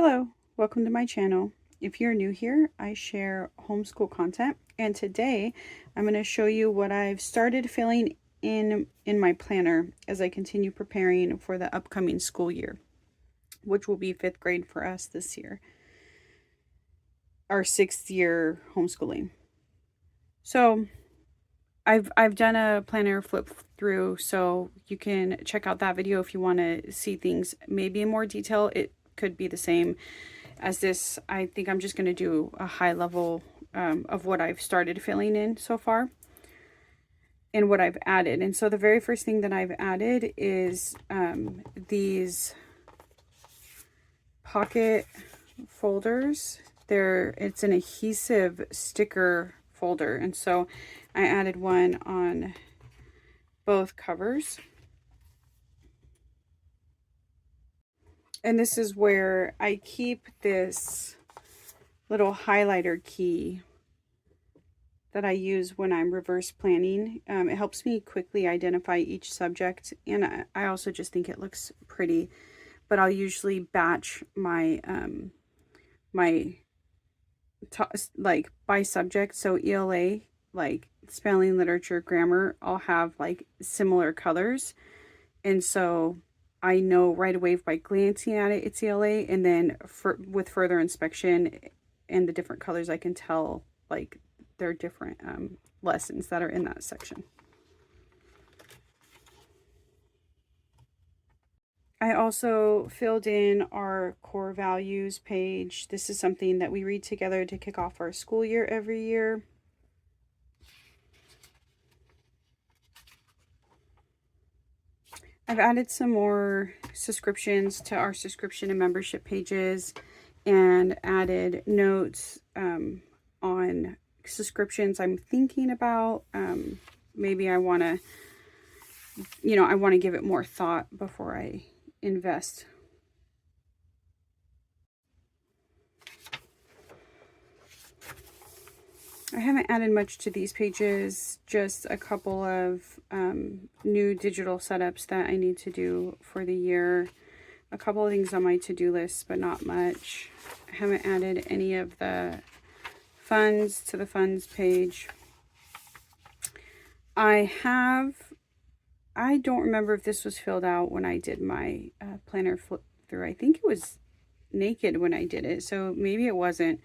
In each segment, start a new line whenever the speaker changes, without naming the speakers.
Hello, welcome to my channel. If you're new here, I share homeschool content, and today I'm going to show you what I've started filling in my planner as I continue preparing for the upcoming school year, which will be 5th grade for us this year, our 6th year homeschooling. So I've done a planner flip through, so you can check out that video if you want to see things maybe in more detail. It could be the same as this. I think I'm just going to do a high level of what I've started filling in so far and what I've added. And so the very first thing that I've added is these pocket folders. It's an adhesive sticker folder, and so I added one on both covers. And this is where I keep this little highlighter key that I use when I'm reverse planning. It helps me quickly identify each subject, and I also just think it looks pretty. But I'll usually batch my like by subject. So ELA, like spelling, literature, grammar, I'll have like similar colors, and so I know right away by glancing at it it's ELA, and then with further inspection and the different colors, I can tell like there are different lessons that are in that section. I also filled in our core values page. This is something that we read together to kick off our school year every year. I've added some more subscriptions to our subscription and membership pages, and added notes on subscriptions I'm thinking about. Maybe I want to, I want to give it more thought before I invest. I haven't added much to these pages, just a couple of new digital setups that I need to do for the year. A couple of things on my to-do list, but not much. I haven't added any of the funds to the funds page. I don't remember if this was filled out when I did my planner flip through. I think it was naked when I did it, so maybe it wasn't.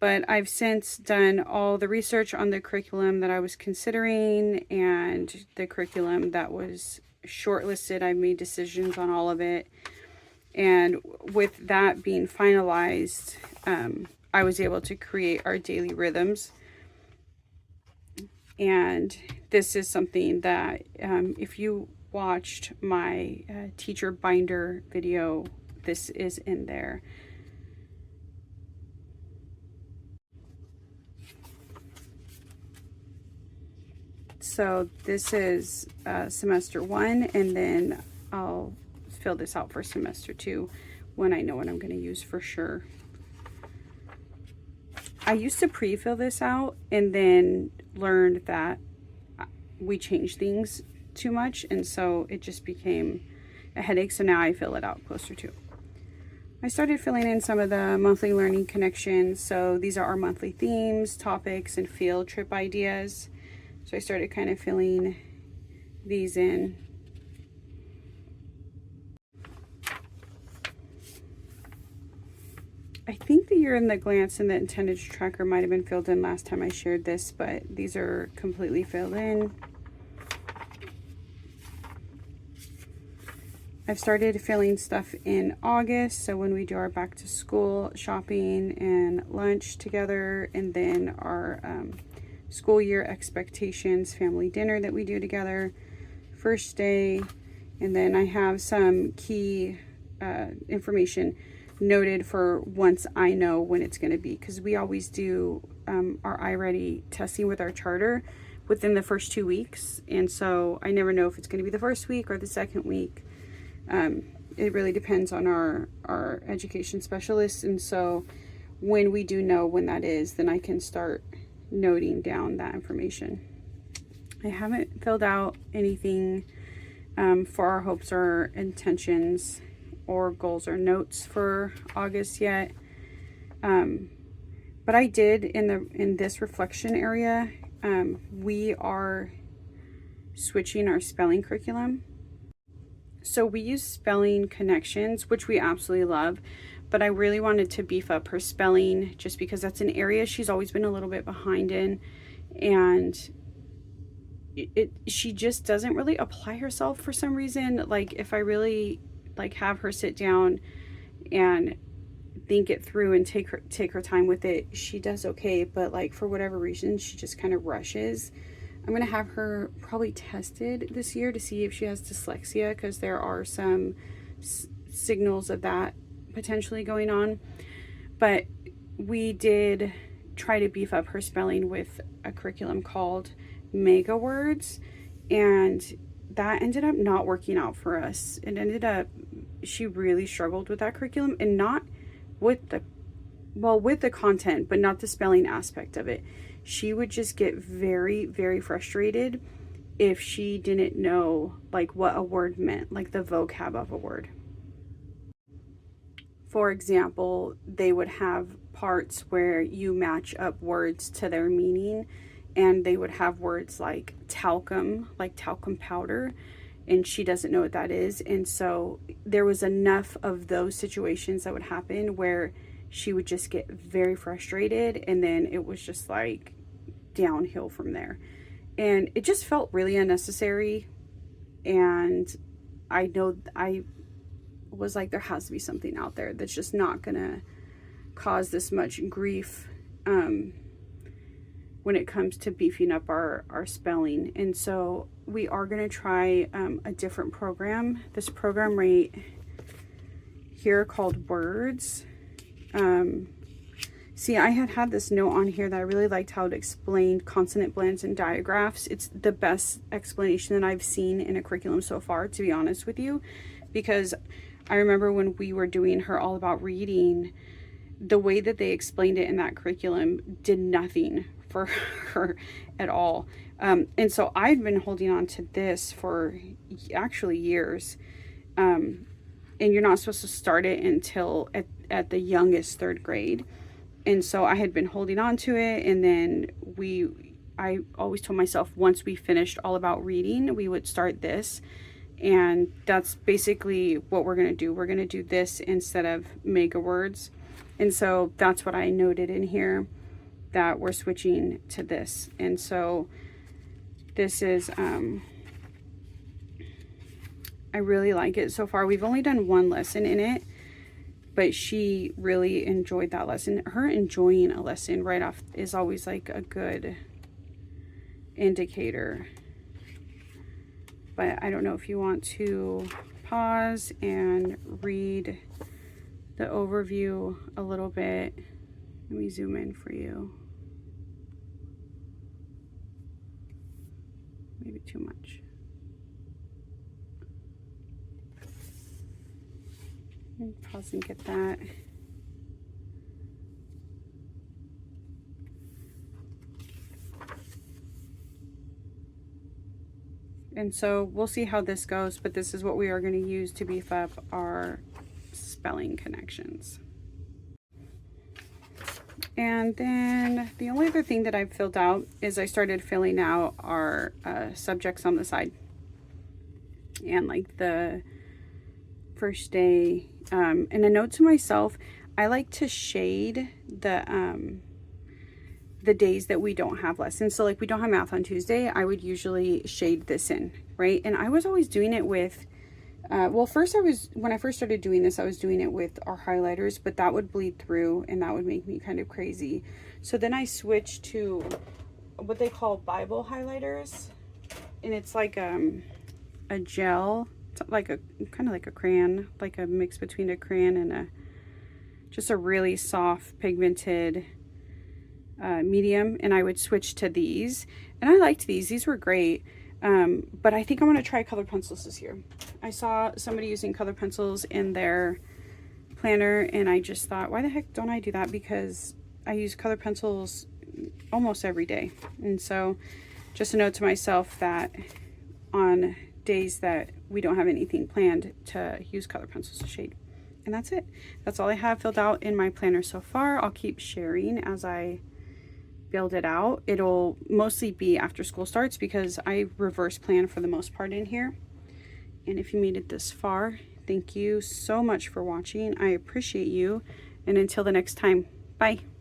But I've since done all the research on the curriculum that I was considering, and the curriculum that was shortlisted. I made decisions on all of it. And with that being finalized, I was able to create our daily rhythms. And this is something that if you watched my teacher binder video, this is in there. So this is semester 1, and then I'll fill this out for semester 2 when I know what I'm going to use for sure. I used to pre-fill this out and then learned that we changed things too much, and so it just became a headache. So now I fill it out closer to. I started filling in some of the monthly learning connections. So these are our monthly themes, topics, and field trip ideas. So I started kind of filling these in. I think the year in the glance and the intended tracker might have been filled in last time I shared this, but these are completely filled in. I've started filling stuff in August, so when we do our back to school shopping and lunch together, and then our school year expectations family dinner that we do together, first day. And then I have some key information noted for once I know when it's going to be, because we always do our iReady testing with our charter within the first 2 weeks, and so I never know if it's going to be the first week or the second week. It really depends on our education specialists, and so when we do know when that is, then I can start noting down that information. I haven't filled out anything for our hopes or intentions, or goals or notes for August yet. But I did in this reflection area, we are switching our spelling curriculum. So we use spelling connections, which we absolutely love, but I really wanted to beef up her spelling just because that's an area she's always been a little bit behind in, and she just doesn't really apply herself for some reason. Like if I really like have her sit down and think it through and take her time with it, she does okay, but like for whatever reason she just kind of rushes. I'm gonna have her probably tested this year to see if she has dyslexia, because there are some signals of that potentially going on. But we did try to beef up her spelling with a curriculum called Mega Words, and that ended up not working out for us. It ended up, she really struggled with that curriculum, and not with the content, but not the spelling aspect of it. She would just get very, very frustrated if she didn't know like what a word meant, like the vocab of a word. For example, they would have parts where you match up words to their meaning, and they would have words like talcum powder, and she doesn't know what that is. And so there was enough of those situations that would happen where she would just get very frustrated, and then it was just like downhill from there. And it just felt really unnecessary. And I know I was like, there has to be something out there that's just not gonna cause this much grief when it comes to beefing up our spelling. And so we are gonna try a different program. This program right here called Words. See, I had this note on here that I really liked how it explained consonant blends and digraphs. It's the best explanation that I've seen in a curriculum so far, to be honest with you, because I remember when we were doing her All About Reading, the way that they explained it in that curriculum did nothing for her at all. And so I'd been holding on to this for actually years. And you're not supposed to start it until at the youngest 3rd grade. And so I had been holding on to it, and then I always told myself once we finished All About Reading, we would start this. And that's basically what we're going to do. We're going to do this instead of Mega Words. And so that's what I noted in here, that we're switching to this. And so this is, I really like it so far. We've only done one lesson in it, but she really enjoyed that lesson. Her enjoying a lesson right off is always like a good indicator. But I don't know if you want to pause and read the overview a little bit. Let me zoom in for you. Maybe too much. Pause and get that. And so we'll see how this goes, but this is what we are going to use to beef up our spelling connections. And then the only other thing that I've filled out is I started filling out our subjects on the side. And like the first day, and a note to myself, I like to shade the days that we don't have lessons. So like we don't have math on Tuesday, I would usually shade this in, right? And I was always doing it with, well, when I first started doing this, I was doing it with our highlighters, but that would bleed through and that would make me kind of crazy. So then I switched to what they call Bible highlighters. And it's like a gel, like a kind of like a crayon, like a mix between a crayon and just a really soft pigmented medium. And I would switch to these, and I liked these were great. But I think I'm going to try colored pencils this year. I saw somebody using colored pencils in their planner, and I just thought, why the heck don't I do that? Because I use colored pencils almost every day. And so just a note to myself that on days that we don't have anything planned to use color pencils to shade. And that's it. That's all I have filled out in my planner so far. I'll keep sharing as I build it out. It'll mostly be after school starts because I reverse plan for the most part in here. And if you made it this far, thank you so much for watching. I appreciate you. And until the next time, bye.